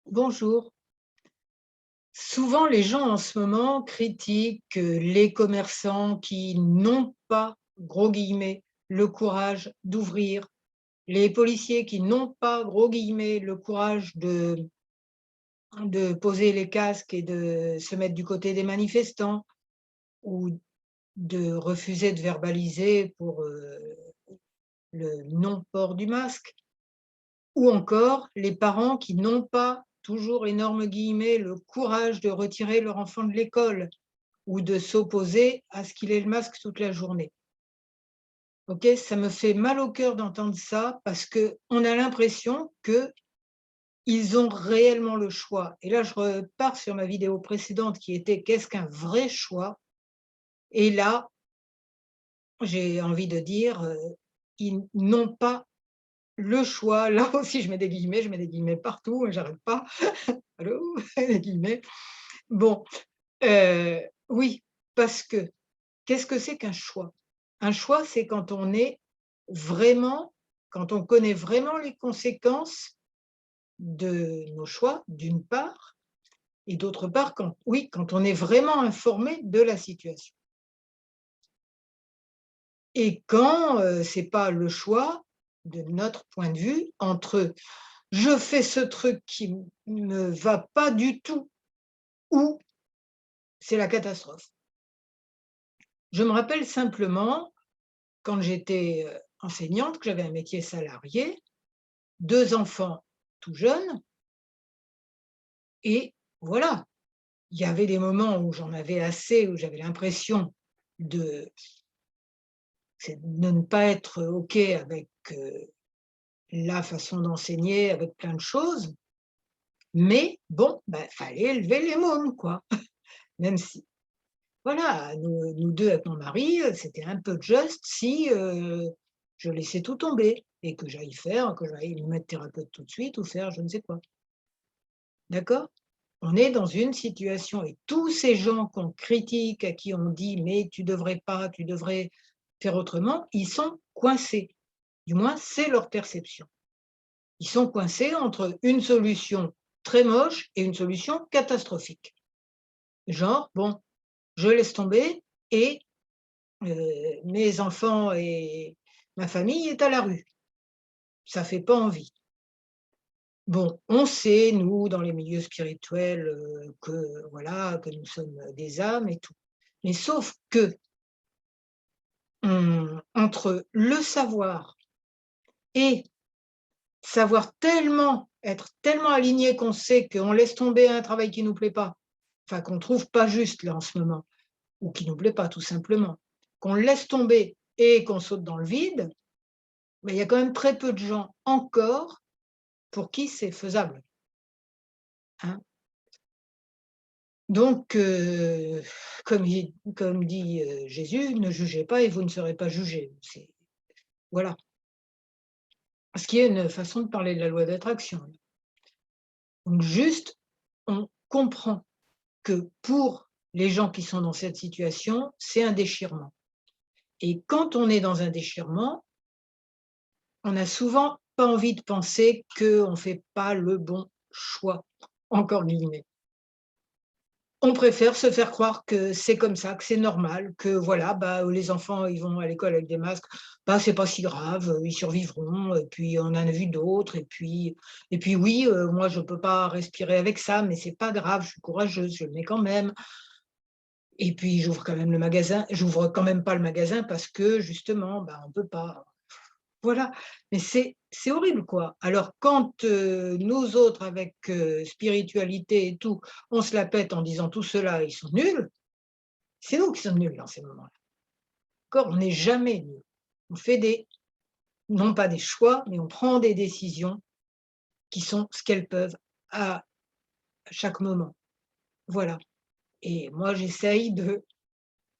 Bonjour. Souvent, les gens en ce moment critiquent les commerçants qui n'ont pas, gros guillemets, le courage d'ouvrir, les policiers qui n'ont pas, gros guillemets, le courage de poser les casques et de se mettre du côté des manifestants ou de refuser de verbaliser pour le non-port du masque. Ou encore les parents qui n'ont pas, toujours énorme guillemets, le courage de retirer leur enfant de l'école ou de s'opposer à ce qu'il ait le masque toute la journée. OK? Ça me fait mal au cœur d'entendre ça parce qu'on a l'impression qu'ils ont réellement le choix et là, je repars sur ma vidéo précédente qui était: «Qu'est-ce qu'un vrai choix?» et là, j'ai envie de dire, ils n'ont pas le choix. Là aussi, je mets des guillemets partout, j'arrête pas. Allô? Les guillemets. Bon, oui, parce que qu'est-ce que c'est qu'un choix? Un choix, c'est quand on est vraiment quand on connaît vraiment les conséquences de nos choix, d'une part, et d'autre part, quand on est vraiment informé de la situation. Et quand, c'est pas le choix, de notre point de vue, entre je fais ce truc qui me va pas du tout ou c'est la catastrophe. Je me rappelle simplement, quand j'étais, enseignante, que j'avais un métier salarié, 2 enfants tout jeunes et voilà. Il y avait des moments où j'en avais assez, où j'avais l'impression de de ne pas être OK avec, la façon d'enseigner, avec plein de choses, mais bon, bah, fallait élever les mômes, quoi. Même si voilà, nous 2 avec mon mari, c'était un peu juste si, je laissais tout tomber et que j'aille me mettre thérapeute tout de suite ou faire je ne sais quoi. D'accord? On est dans une situation et tous ces gens qu'on critique, à qui on dit: «Mais tu devrais pas, tu devrais faire autrement», ils sont coincés. Du moins, c'est leur perception. Ils sont coincés entre une solution très moche et une solution catastrophique. Genre: «Bon, je laisse tomber et mes enfants et ma famille est à la rue». Ça fait pas envie. Bon, on sait, nous, dans les milieux spirituels, que voilà, que nous sommes des âmes et tout. Mais sauf que, entre le savoir et savoir tellement être tellement aligné qu'on sait qu'on laisse tomber un travail qui nous plaît pas, enfin qu'on trouve pas juste là en ce moment, ou qui nous plaît pas tout simplement, qu'on laisse tomber et qu'on saute dans le vide, mais il y a quand même très peu de gens encore pour qui c'est faisable, hein. Donc, comme dit, Jésus: «Ne jugez pas et vous ne serez pas jugés». C'est voilà. Ce qui est une façon de parler de la loi d'attraction. Donc juste, on comprend que pour les gens qui sont dans cette situation, c'est un déchirement et quand on est dans un déchirement, on n'a souvent pas envie de penser qu'on ne fait pas le bon choix, encore guillemets. On préfère se faire croire que c'est comme ça, que c'est normal, que voilà, bah, les enfants, ils vont à l'école avec des masques, bah, c'est pas si grave, ils survivront et puis on en a vu d'autres et puis oui, moi je peux pas respirer avec ça, mais c'est pas grave, je suis courageuse, je le mets quand même et puis j'ouvre quand même pas le magasin parce que justement, bah, on peut pas. Voilà, mais c'est horrible, quoi. Alors quand, nous autres avec, spiritualité et tout, on se la pète en disant: «Tous ceux-là, ils sont nuls», c'est nous qui sommes nuls dans ces moments-là. D'accord? On n'est jamais nuls. On fait des non pas des choix, mais on prend des décisions qui sont ce qu'elles peuvent à chaque moment. Voilà et moi j'essaye de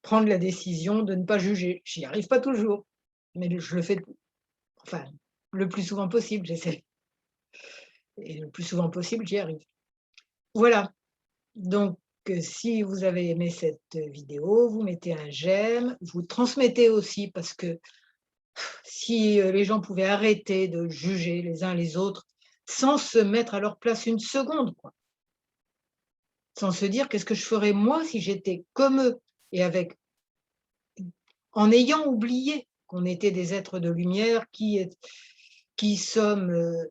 prendre la décision de ne pas juger. J'y arrive pas toujours, mais je le fais enfin, le plus souvent possible, j'essaie et le plus souvent possible, j'y arrive. Voilà. Donc, si vous avez aimé cette vidéo, vous mettez un j'aime, vous transmettez aussi parce que si, les gens pouvaient arrêter de juger les uns les autres, sans se mettre à leur place une seconde, quoi. Sans se dire: «Qu'est-ce que je ferais moi si j'étais comme eux?» et avec en ayant oublié qu'on était des êtres de lumière qui sommes,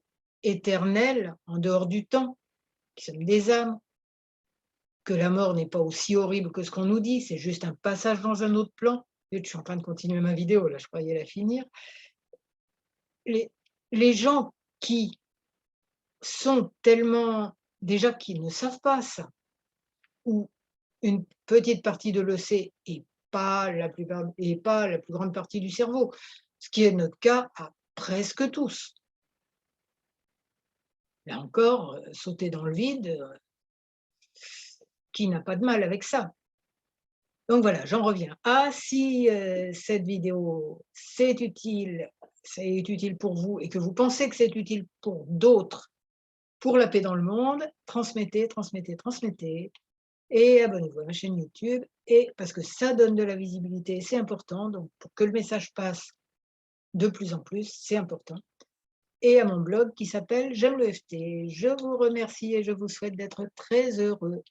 éternels en dehors du temps, qui sommes des âmes, que la mort n'est pas aussi horrible que ce qu'on nous dit, c'est juste un passage dans un autre plan. Zut, je suis en train de continuer ma vidéo là, je croyais la finir. Les les gens qui sont tellement déjà qui ne savent pas ça, ou une petite partie de le sait et pas la plus grande partie du cerveau, ce qui est notre cas à presque tous. Là encore, sauter dans le vide, qui n'a pas de mal avec ça? Donc voilà, j'en reviens. Ah, si, cette vidéo, c'est utile pour vous et que vous pensez que c'est utile pour d'autres, pour la paix dans le monde, transmettez, transmettez, transmettez et abonnez-vous à ma chaîne YouTube et parce que ça donne de la visibilité, c'est important, donc pour que le message passe de plus en plus, c'est important et à mon blog qui s'appelle J'aime le FT. Je vous remercie et je vous souhaite d'être très heureux.